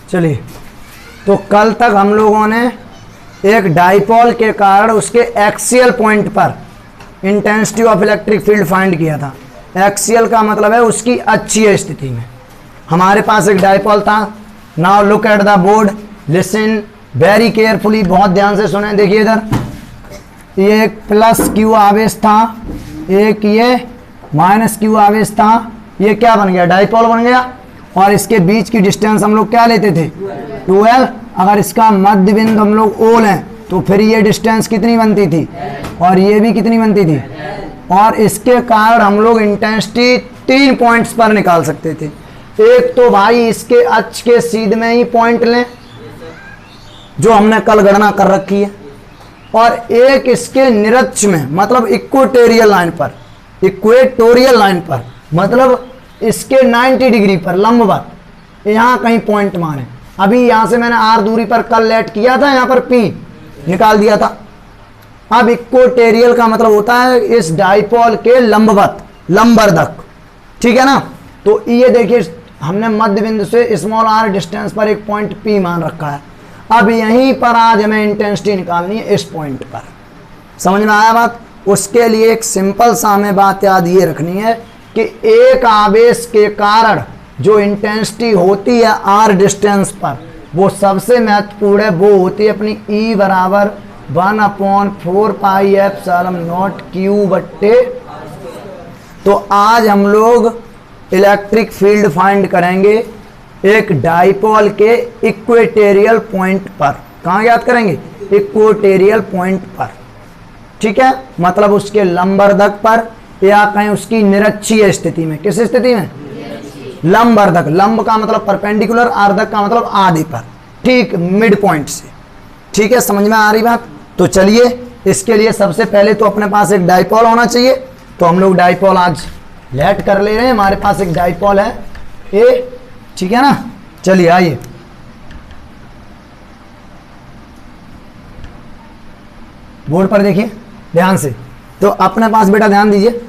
चलिए, तो कल तक हम लोगों ने एक डाइपोल के कारण उसके एक्सियल पॉइंट पर intensity of electric field find किया था। एक्सियल का मतलब है उसकी अक्षीय स्थिति में। हमारे पास एक डाइपोल था। Now look at the board, listen very carefully, बहुत ध्यान से सुने। देखिए इधर ये एक प्लस क्यू आवेश था, एक ये माइनस क्यू आवेश था। ये क्या बन गया? डाइपोल बन गया। और इसके बीच की डिस्टेंस हम लोग क्या लेते थे? 12। अगर इसका मध्य बिंदु हम लोग ओ लें तो फिर ये डिस्टेंस कितनी बनती थी? और ये भी कितनी बनती थी? और इसके कारण हम लोग इंटेंसिटी 3 पॉइंट्स पर निकाल सकते थे। एक तो भाई इसके अक्ष के सीध में ही पॉइंट लें जो हमने कल गणना कर रखी है, और एक इसके निरक्ष में मतलब इक्वेटोरियल लाइन पर, इक्वेटोरियल लाइन पर मतलब इसके 90 डिग्री पर लंबवत यहाँ कहीं पॉइंट मारे। अभी यहाँ से मैंने आर दूरी पर कल लेट किया था, यहाँ पर पी निकाल दिया था। अब इक्वेटोरियल का मतलब होता है इस डाइपोल के लंबवत, लंबवर्धक, ठीक है ना। तो ये देखिए हमने मध्य बिंदु से स्मॉल आर डिस्टेंस पर एक पॉइंट पी मान रखा है। अब यहीं पर आज हमें इंटेंसिटी निकालनी है, इस पॉइंट पर। समझ में आया बात? उसके लिए एक सिंपल सा हमें बात याद ये रखनी है कि एक आवेश के कारण जो इंटेंसिटी होती है आर डिस्टेंस पर, वो सबसे महत्वपूर्ण है। वो होती है अपनी E बराबर 1/4 पाई एप्सिलॉन नॉट Q बट्टे। तो आज हम लोग इलेक्ट्रिक फील्ड फाइंड करेंगे एक डाइपोल के इक्वेटोरियल पॉइंट पर। कहाँ याद करेंगे? इक्वेटोरियल पॉइंट पर, ठीक है। मतलब उसके लंबवर्धक पर या कहीं उसकी निरक्षीय स्थिति में। किस स्थिति में? लंबवर्धक। लंब का मतलब परपेंडिकुलर, अर्धक का मतलब आधे पर, ठीक मिड पॉइंट से। ठीक है, समझ में आ रही बात? तो चलिए, इसके लिए सबसे पहले तो अपने पास एक डाइपोल होना चाहिए। तो हम लोग डाइपोल आज लेट कर ले रहे हैं। हमारे पास एक डाइपोल है ए, ठीक है ना। चलिए आइए, बोर्ड पर देखिए ध्यान से। तो अपने पास बेटा ध्यान दीजिए,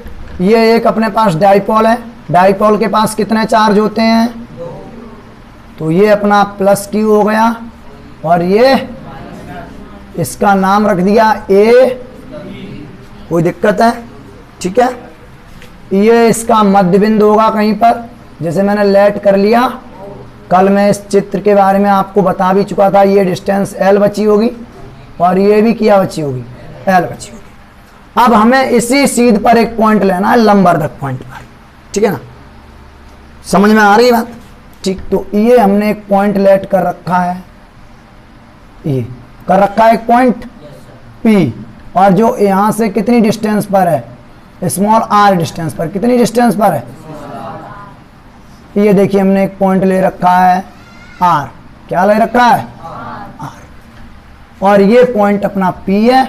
ये एक अपने पास डाइपोल है। डाइपोल के पास कितने चार्ज होते हैं? तो ये अपना प्लस क्यू हो गया, और ये इसका नाम रख दिया ए। कोई दिक्कत है? ठीक है। ये इसका मध्य बिंदु होगा कहीं पर, जैसे मैंने लेट कर लिया। कल मैं इस चित्र के बारे में आपको बता भी चुका था। ये डिस्टेंस एल बची होगी, और ये भी क्या बची होगी? एल बची होगी। अब हमें इसी सीध पर एक पॉइंट लेना है, लंबवर्धक पॉइंट पर, ठीक है ना। समझ में आ रही बात? ठीक। तो ये हमने एक पॉइंट लेट कर रखा है, ये कर रखा है एक पॉइंट P, और जो यहां से कितनी डिस्टेंस पर है? स्मॉल r डिस्टेंस पर। कितनी डिस्टेंस पर है? ये देखिए हमने एक पॉइंट ले रखा है R। क्या ले रखा है? R। और ये पॉइंट अपना P है।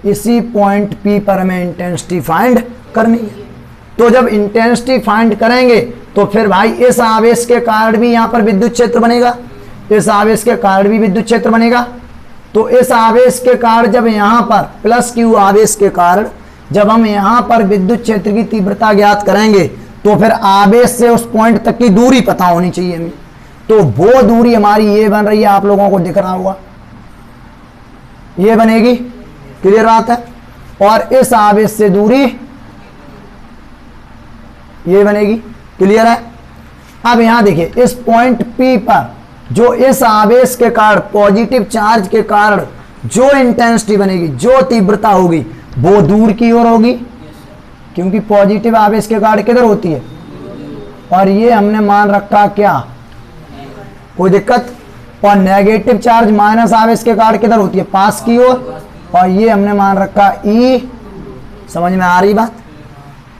इसी पॉइंट P पर हमें इंटेंसिटी फाइंड करनी है। तो जब इंटेंसिटी फाइंड करेंगे तो फिर भाई इस आवेश के कारण भी यहाँ पर विद्युत क्षेत्र बनेगा, इस आवेश के कारण भी विद्युत क्षेत्र बनेगा। तो इस आवेश के कारण जब यहाँ पर प्लस क्यू आवेश के कारण जब हम यहाँ पर विद्युत क्षेत्र की तीव्रता ज्ञात करेंगे, तो फिर आवेश से उस पॉइंट तक की दूरी पता होनी चाहिए हमें। तो वो दूरी हमारी ये बन रही है, आप लोगों को दिख रहा होगा, ये बनेगी। क्लियर बात है? और इस आवेश से दूरी ये बनेगी। क्लियर है? अब यहां देखिए, इस पॉइंट P पर जो इस आवेश के कारण, पॉजिटिव चार्ज के कारण जो इंटेंसिटी बनेगी, जो तीव्रता होगी, वो दूर की ओर होगी, क्योंकि पॉजिटिव आवेश के कारण किधर होती है? और ये हमने मान रखा क्या? कोई दिक्कत? और नेगेटिव चार्ज माइनस आवेश के कारण किधर होती है? पास की ओर। और ये हमने मान रखा E। समझ में आ रही बात?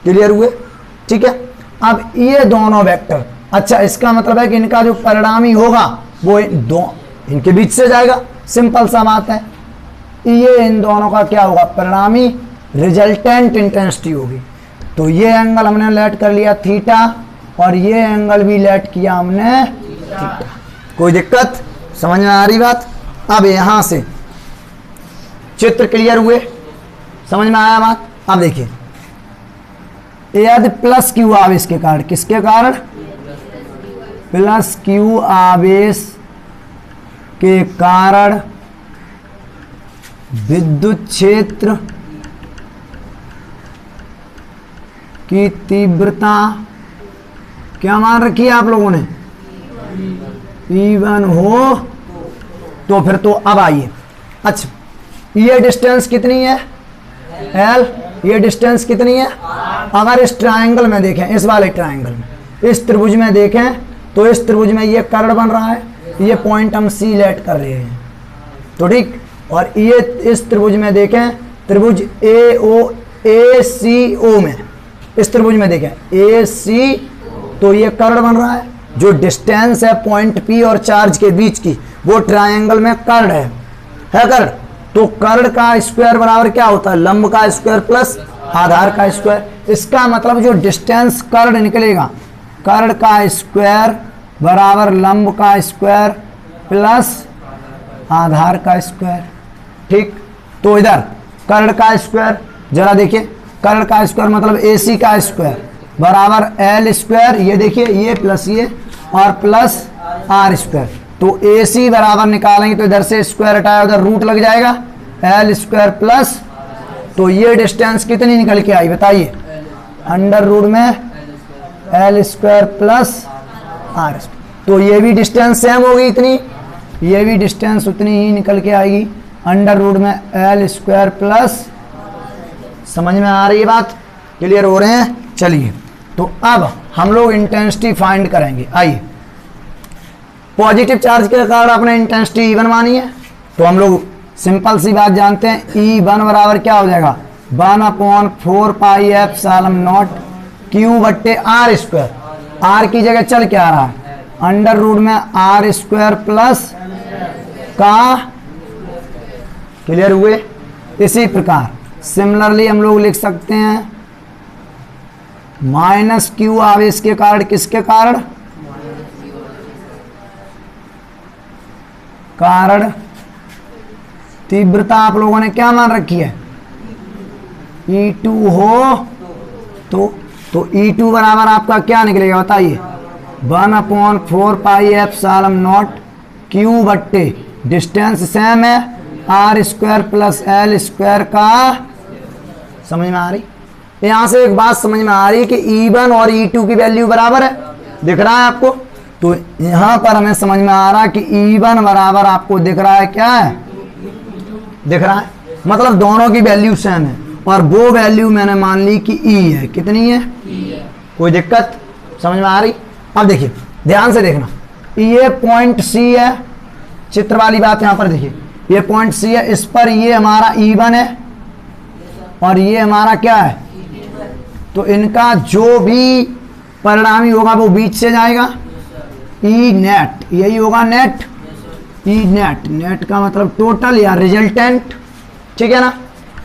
क्लियर हुए? ठीक है। अब ये दोनों वेक्टर, अच्छा इसका मतलब है कि इनका जो परिणामी होगा वो इनके बीच से जाएगा। सिंपल सा बात है। ये इन दोनों का क्या होगा? परिणामी रिजल्टेंट इंटेंसिटी होगी। तो ये एंगल हमने लेट कर लिया थीटा, और ये एंगल भी लेट किया हमने थीटा। कोई दिक्कत? समझ में आ रही बात? अब यहां से चित्र क्लियर हुए? समझ में आया बात? अब देखिए, यदि प्लस क्यू आवेश के कारण, किसके कारण? प्लस क्यू आवेश के कारण विद्युत क्षेत्र की तीव्रता क्या मान रखी है आप लोगों ने, E1 हो तो फिर तो अब आइए, अच्छा ये डिस्टेंस कितनी है L, ये डिस्टेंस कितनी है। अगर इस ट्रायंगल में देखें, इस वाले ट्रायंगल में, इस त्रिभुज में देखें तो इस त्रिभुज में ये कर्ड बन रहा है, ये पॉइंट हम सी लेट कर रहे हैं तो ठीक। और ये इस त्रिभुज में देखें, त्रिभुज ACO में, इस त्रिभुज में देखें AC, तो ये कर्ड बन रहा है। जो डिस्टेंस है पॉइंट P और चार्ज के बीच की, वो ट्रायंगल में कर्ड है कर्ड। तो कर्ड का स्क्वायर बराबर क्या होता है, लंब का स्क्वायर प्लस आधार का स्क्वायर। इसका मतलब जो डिस्टेंस कर्ड निकलेगा, कर्ड का स्क्वायर बराबर लंब का स्क्वायर प्लस आधार का स्क्वायर, ठीक। तो इधर कर्ड का स्क्वायर जरा देखिए, कर्ड का स्क्वायर मतलब AC का स्क्वायर बराबर L स्क्वायर, ये देखिए ये प्लस ये और प्लस R स्क्वायर। तो AC बराबर निकालेंगे तो इधर से स्क्वायर हटाया उधर रूट लग जाएगा, L स्क्वायर प्लस, तो ये डिस्टेंस कितनी निकल के आई बताइए, अंडर रूट में L square plus R square. तो ये भी डिस्टेंस सेम होगी इतनी, ये भी डिस्टेंस उतनी ही निकल के आएगी, अंडर रूट में L स्क्वायर प्लस। समझ में आ रही है बात, क्लियर हो रहे हैं। चलिए तो अब हम लोग इंटेंसिटी फाइंड करेंगे। आइए, पॉजिटिव चार्ज के कारण अपने इंटेंसिटी E1 मानी है, तो हम लोग सिंपल सी बात जानते हैं, E1 बराबर क्या हो जाएगा, 1/4 पाई एप्सिलॉन नॉट Q बट्टे R स्क्वायर। R की जगह चल क्या रहा है, अंडर रूट में R स्क्वायर प्लस का, क्लियर हुए। इसी प्रकार सिमिलरली हम लोग लिख सकते हैं -Q आवेश के कारण, किसके कारण, कारण तीव्रता आप लोगों ने क्या मान रखी है, E2 हो तो E2 बराबर आपका क्या निकलेगा बताइए, 1/4 पाई एप्सिलॉन नॉट Q बट्टे डिस्टेंस सेम है R square plus L square का। समझ में आ रही, यहां से एक बात समझ में आ रही कि E1 और E2 की वैल्यू बराबर है, दिख रहा है आपको। तो यहां पर हमें समझ में आ रहा है कि E1 बराबर आपको दिख रहा है, क्या है, दिख रहा है, मतलब दोनों की वैल्यू सेम है और वो वैल्यू मैंने मान ली कि E है, कितनी है, कोई दिक्कत, समझ में आ रही। अब देखिए ध्यान से देखना, ये पॉइंट C है, चित्र वाली बात यहां पर देखिए, ये पॉइंट C है, इस पर ये हमारा E1 है और ये हमारा क्या है, तो इनका जो भी परिणामी होगा वो बीच से जाएगा, ई नेट, यही होगा नेट, ई नेट, नेट का मतलब टोटल या रिजल्टेंट, ठीक है ना।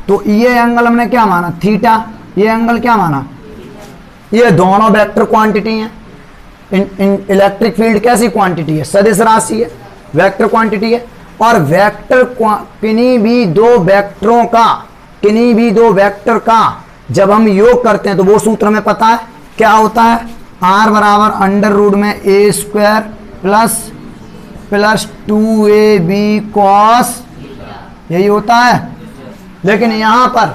तो ये एंगल हमने क्या माना, थीटा, ये एंगल क्या माना, ये दोनों वेक्टर क्वांटिटी हैं। इलेक्ट्रिक फील्ड कैसी क्वांटिटी है, सदिश राशि है, वेक्टर क्वांटिटी है। और वेक्टर किन्हीं भी दो वेक्टर का जब हम योग करते हैं तो वो सूत्र हमें पता है क्या होता है, R बराबर अंडर रूट में A square plus 2AB cos, यही होता है। लेकिन यहाँ पर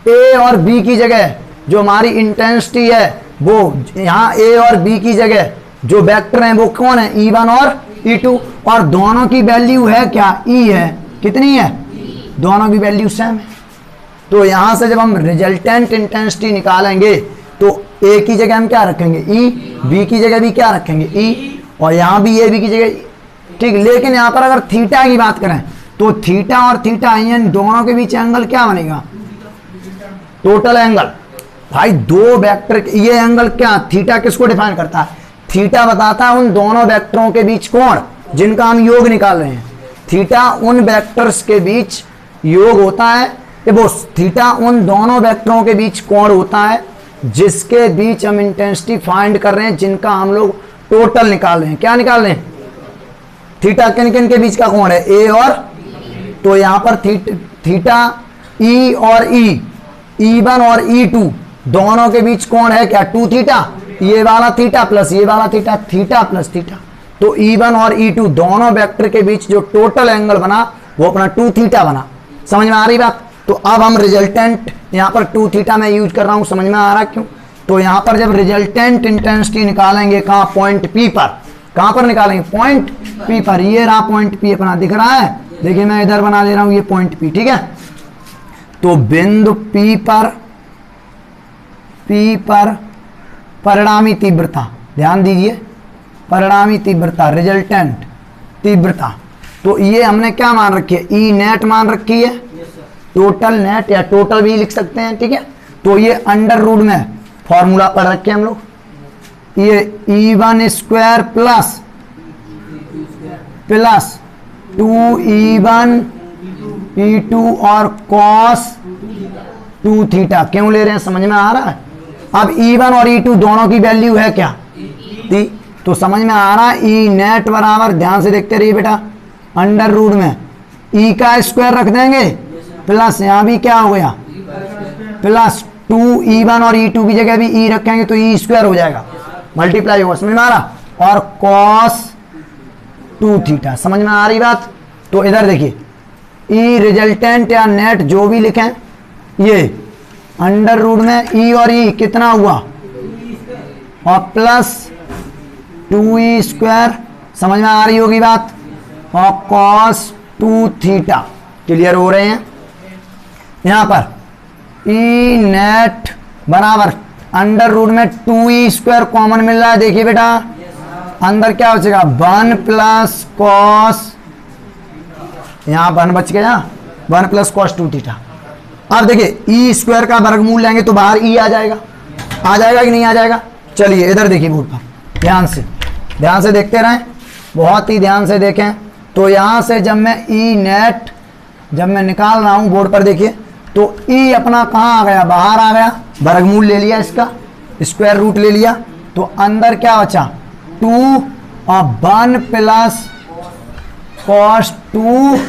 A और B की जगह जो हमारी इंटेंसिटी है, वो यहाँ A और B की जगह जो वेक्टर हैं वो कौन है, E1 और E2, और दोनों की वैल्यू है क्या, E है, कितनी है, दोनों की वैल्यू सेम है। तो यहाँ से जब हम रिजल्टेंट इंटेंसिटी निकालेंगे तो A की जगह हम क्या रखेंगे, E, B की जगह भी क्या रखेंगे, E, और यहाँ भी AB की जगह, ठीक। लेकिन यहाँ पर अगर थीटा की बात करें तो थीटा और थीटा इन दोनों के बीच एंगल क्या बनेगा, टोटल एंगल। भाई दो वेक्टर, ये एंगल क्या, थीटा किसको डिफाइन करता है, थीटा बताता है उन दोनों वेक्टरों के बीच कोण जिनका हम योग निकाल रहे हैं। थीटा उन वेक्टर्स के बीच योग होता है, वो थीटा उन दोनों वेक्टरों के बीच कोण होता है जिसके बीच हम इंटेंसिटी फाइंड कर रहे हैं, जिनका हम लोग टोटल निकाल रहे हैं। क्या निकाल रहे हैं, थीटा किन किन के बीच का कोण है, ए और, तो यहाँ पर थीटा ई और ई, E1 और E2 दोनों के बीच कोण है क्या, 2 थीटा, ये वाला थीटा प्लस ये वाला थीटा, थीटा प्लस थीटा। तो E1 और E2 दोनों वेक्टर के बीच जो टोटल एंगल बना वो अपना 2 थीटा बना। समझ में आ रही बात? तो अब हम रिजल्टेंट यहाँ पर 2 थीटा में यूज कर रहा हूँ, समझ में आ रहा क्यों? तो यहाँ पर जब रिजल्टेंट इंटेंसिटी निकालेंगे कहाँ, पॉइंट P पर, कहाँ पर निकालेंगे, पॉइंट P पर। ये रहा पॉइंट P अपना, दिख रहा है, देखिए मैं इधर बना दे रहा हूँ ये पॉइंट P, ठीक है। तो बिंदु P पर परिणामी तीव्रता, ध्यान दीजिए, परिणामी तीव्रता, रिजल्टेंट तीव्रता, तो ये हमने क्या मान रखी है, ई नेट मान रखी है, टोटल नेट या टोटल भी लिख सकते हैं, ठीक है। तो ये अंडर रूट में फॉर्मूला पढ़ रखे हैं हम लोग, ये E1 square plus 2E1 E2 और cos 2 थीटा क्यों ले रहे हैं, समझ में आ रहा है? अब E1 और E2 दोनों की वैल्यू है क्या, तो समझ में आ रहा है। ई नेट बराबर, ध्यान से देखते रहिए बेटा, अंडर रूट में ई का स्क्वायर रख देंगे प्लस यहाँ भी क्या हो गया प्लस 2E1 और E2 की जगह भी ई रखेंगे तो ई स्क्वायर हो जाएगा, मल्टीप्लाई होगा, समझ में आ रहा, और cos 2 थीटा, समझ में आ रही बात। तो इधर देखिए ई रिजल्टेंट या नेट जो भी लिखें, ये अंडर रूट में ई और ई कितना हुआ और प्लस 2e स्क्वायर, समझ में आ रही होगी बात, और cos 2 थीटा, क्लियर हो रहे हैं। यहां पर ई नेट बराबर अंडर रूट में 2e स्क्वायर कॉमन मिल रहा है, देखिए बेटा अंदर क्या बचेगा 1 प्लस कॉस, यहां 1 बच गया, 1 प्लस कॉस 2 थीटा। अब देखिए ई स्क्वायर का वर्गमूल लेंगे तो बाहर ई आ जाएगा कि नहीं आ जाएगा। चलिए इधर देखिए बोर्ड पर, ध्यान से देखते रहें, बहुत ही ध्यान से देखें। तो यहां से जब मैं ई नेट जब मैं निकाल रहा हूं बोर्ड पर देखिए, तो ई अपना कहां आ गया, बाहर आ गया, वर्गमूल ले लिया, इसका स्क्वायर रूट ले लिया, तो अंदर क्या बचा 2 और 1 प्लस cos 2।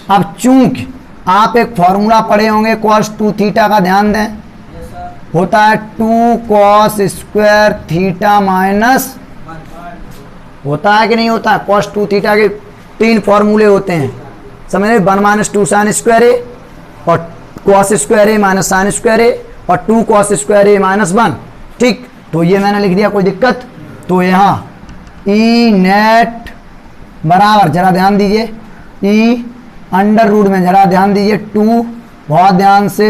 अब चूंकि आप एक फॉर्मूला पढ़े होंगे cos 2 थीटा का, ध्यान दें, होता है 2 cos स्क्वायर थीटा माइनस, होता है कि नहीं होता है, cos 2 थीटा के 3 फॉर्मूले होते हैं, समझ रहे, 1 माइनस 2 साइन स्क्वायर ए और cos स्क्वायर ए माइनस साइन स्क्वायर ए और 2 cos स्क्वायर ए माइनस 1, ठीक। तो ये मैंने लिख दिया, कोई दिक्कत? तो यहाँ ई नेट बराबर, जरा ध्यान दीजिए, ई अंडर रूट में जरा ध्यान दीजिए 2, बहुत ध्यान से,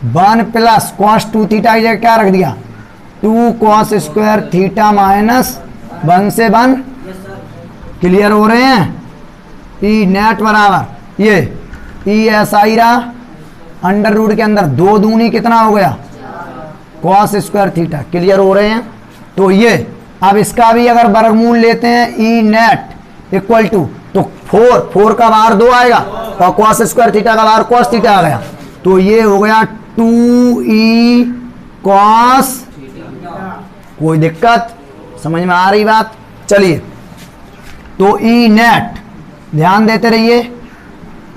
1 प्लस cos 2 थीटा की जगह क्या रख दिया 2 cos स्क्वायर थीटा माइनस 1 से 1, क्लियर हो रहे हैं। ई नेट बराबर ये ई ऐसा ही रहा, अंडर रूट के अंदर 2 दूनी कितना हो गया cos स्क्वायर थीटा, क्लियर हो रहे हैं। तो ये अब इसका भी अगर वर्गमूल लेते हैं ई नेट इक्वल टू, तो 4 का बाहर 2 आएगा और cos स्क्वायर थीटा का बाहर cos थीटा आ गया, तो ये हो गया 2e cos, कोई दिक्कत, समझ में आ रही बात। चलिए तो ई नेट ध्यान देते रहिए,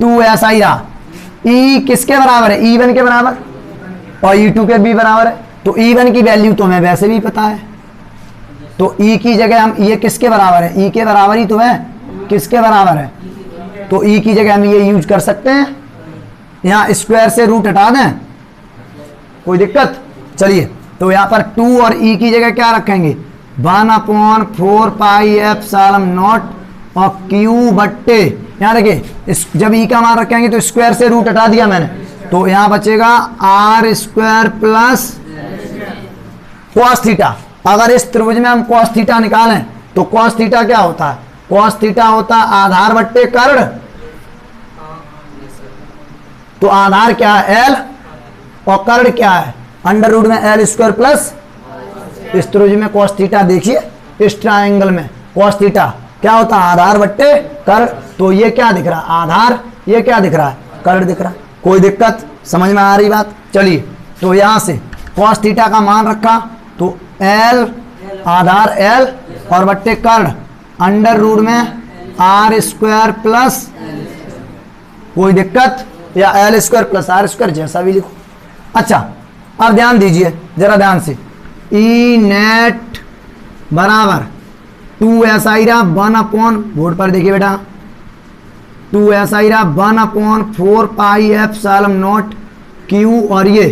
2 ऐसा ही रहा, ई किसके बराबर है, E1 के बराबर और E2 के भी बराबर है। तो E1 की वैल्यू तो हमें वैसे भी पता है, तो ई की जगह हम ये किसके बराबर है, ई के बराबर ही तो है, किसके बराबर है, तो ई की जगह हम ये यूज कर सकते हैं, यहाँ स्क्वायर से रूट हटा दें, कोई दिक्कत। चलिए तो यहाँ पर 2 और ई की जगह क्या रखेंगे 1/4 पाई एप्सिलॉन नॉट और क्यू बट्टे, यहाँ देखिए जब ई का मान रखेंगे तो स्क्वायर से रूट हटा दिया मैंने, तो यहाँ बचेगा R square plus cos theta. अगर इस त्रिभुज में हम cos थीटा निकालें तो cos थीटा क्या होता है, cos थीटा होता है आधार बट्टे कर्ण, तो आधार क्या है L और कर्ण क्या है अंडर रूट में L स्क्वायर प्लस, इस त्रिभुज में cos थीटा देखिए, इस ट्रायंगल में cos थीटा क्या होता है आधार बट्टे कर्ण, तो ये क्या दिख रहा है आधार, ये क्या दिख रहा है कर्ण दिख रहा है, कोई दिक्कत, समझ में आ रही बात। चलिए तो यहां से cos थीटा का मान रखा, तो L आधार L और बट्टे कर्ण अंडर रूट में आर स्क्वायर प्लस, कोई दिक्कत, या L square plus R square जैसा भी लिखो। अच्छा अब ध्यान दीजिए जरा ध्यान से, ई नेट बराबर 2s आई रहा 1 अपॉन, बोर्ड पर देखिए बेटा, 2s आई रहा 1 upon 4 pi epsilon nought q, और ये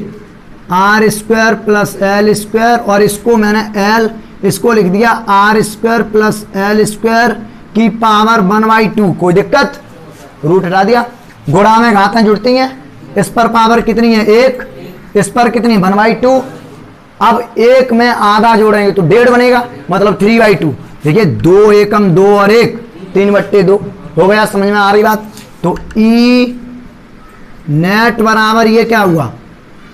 R square plus L square, और इसको मैंने एल इसको लिख दिया R square plus L square की पावर 1/2। कोई दिक्कत? रूट हटा दिया। गुणा में घातें जुड़ती हैं, इस पर पावर कितनी है 1, इस पर कितनी 1/2। अब 1 में आधा जोड़ेंगे तो 1.5 बनेगा, मतलब 3/2। देखिए 2 एकम 2 और 1 3/2 हो गया। समझ में आ रही बात? तो ई नेट बराबर ये क्या हुआ,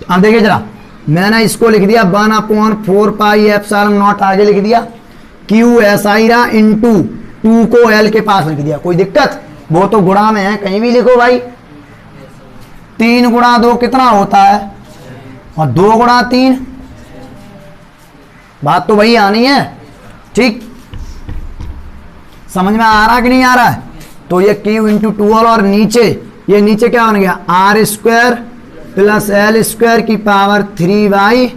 अब देखिए जरा, मैंने इसको लिख दिया 1 अपॉन 4 पाई एप्सिलॉन नॉट, आगे लिख दिया क्यू एस आई रहा इंटू 2 को एल के पास लिख दिया। कोई दिक्कत? वो तो गुणा में है, कहीं भी लिखो भाई। 3 गुणा 2 कितना होता है, और 2 गुणा 3, बात तो वही आनी है। ठीक, समझ में आ रहा कि नहीं आ रहा है? तो ये क्यू इंटू 2 और नीचे, ये नीचे क्या बन गया R square plus L square की पावर 3/,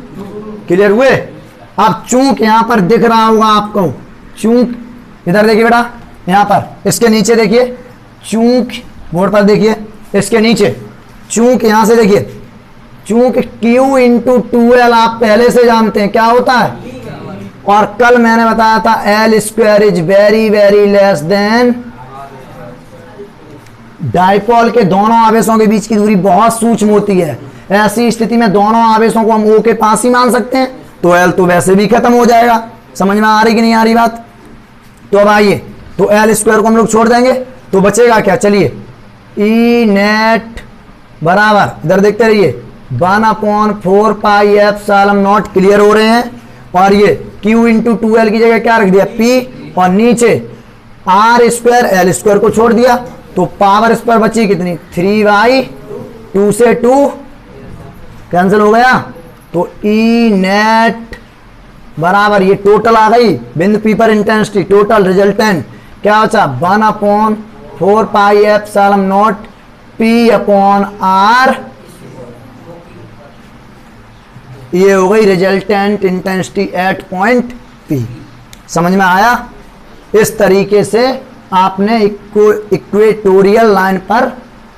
क्लियर हुए? अब चूंक यहां पर दिख रहा होगा आपको, चूंक इधर देखिए बेटा, यहां पर इसके नीचे देखिए, चूंक बोर्ड पर देखिए, इसके नीचे चूंक यहां से देखिए, चूंक Q इंटू 2L आप पहले से जानते हैं क्या होता है, और कल मैंने बताया था L square is very very less than, dipole के दोनों आवेशों के बीच की दूरी बहुत सूक्ष्म होती है। ऐसी स्थिति में दोनों आवेशों को हम O के पास ही मान सकते हैं, तो L तो वैसे भी खत्म हो जाएगा। समझ में आ रही कि नहीं आ रही बात? तो अब आइए, तो एल स्क्वायर को हम लोग छोड़ देंगे, तो बचेगा क्या, चलिए ई नेट बराबर, इधर देखते रहिए 1 upon 4 pi epsilon not, clear हो रहे हैं? और ये Q इंटू 2L की जगह क्या रख दिया P, और नीचे आर स्क्वायर एल स्क्वायर को छोड़ दिया, तो पावर इस पर बची कितनी 3/2 से 2 कैंसिल हो गया, तो ई नेट बराबर ये टोटल आ गई, बिंदु पी पर इंटेंसिटी टोटल रिजल्टेंट क्या बचा 1 upon 4 pi epsilon nought P upon R, ये हो गई resultant intensity at point P. समझ में आया? इस तरीके से आपने इक्वेटोरियल लाइन पर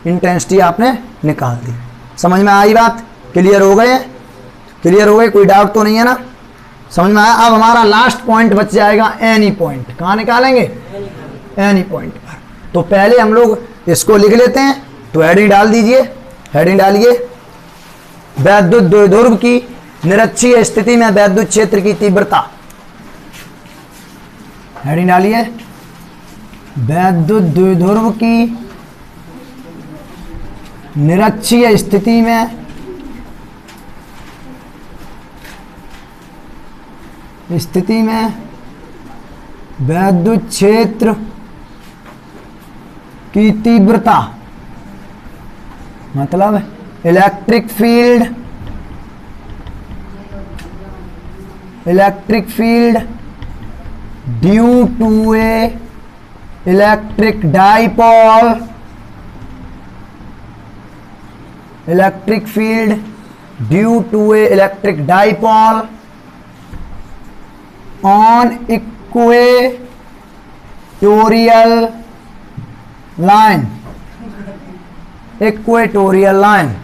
इंटेंसिटी आपने निकाल दी। समझ में आई बात? क्लियर हो गए? क्लियर हो गए? कोई डाउट तो नहीं है ना? समझ में आया? अब हमारा लास्ट पॉइंट बच जाएगा एनी पॉइंट। कहाँ निकालेंगे? एनी पॉइंट पर। तो पहले हम लोग इसको लिख लेते हैं, तो हेडिंग डाल दीजिए, हेडिंग डालिए, वैद्युत द्विध्रुव की निरक्षीय स्थिति में वैद्युत क्षेत्र की तीव्रता, हेडिंग डालिए, वैद्युत द्विध्रुव की निरक्षीय स्थिति में वैद्युत क्षेत्र की तीव्रता, मतलब electric field due to a electric dipole, electric field due to a electric dipole on equatorial line, equatorial line.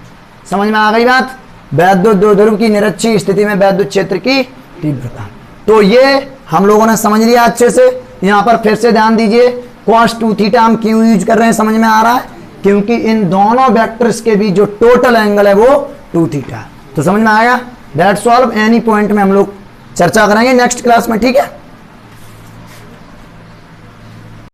समझ में आ गई बात? वैद्युत द्विध्रुव की निरक्षीय स्थिति में वैद्युत क्षेत्र की तीव्रता। तो ये हम लोगों ने समझ लिया अच्छे से। यहां पर फिर से ध्यान दीजिए, cos 2 थीटा हम क्यों यूज कर रहे हैं, समझ में आ रहा है? क्योंकि इन दोनों वेक्टर्स के बीच जो टोटल एंगल है वो 2 थीटा। तो समझ में आएगा? That's all. एनी पॉइंट में हम लोग चर्चा करेंगे नेक्स्ट क्लास में, ठीक है?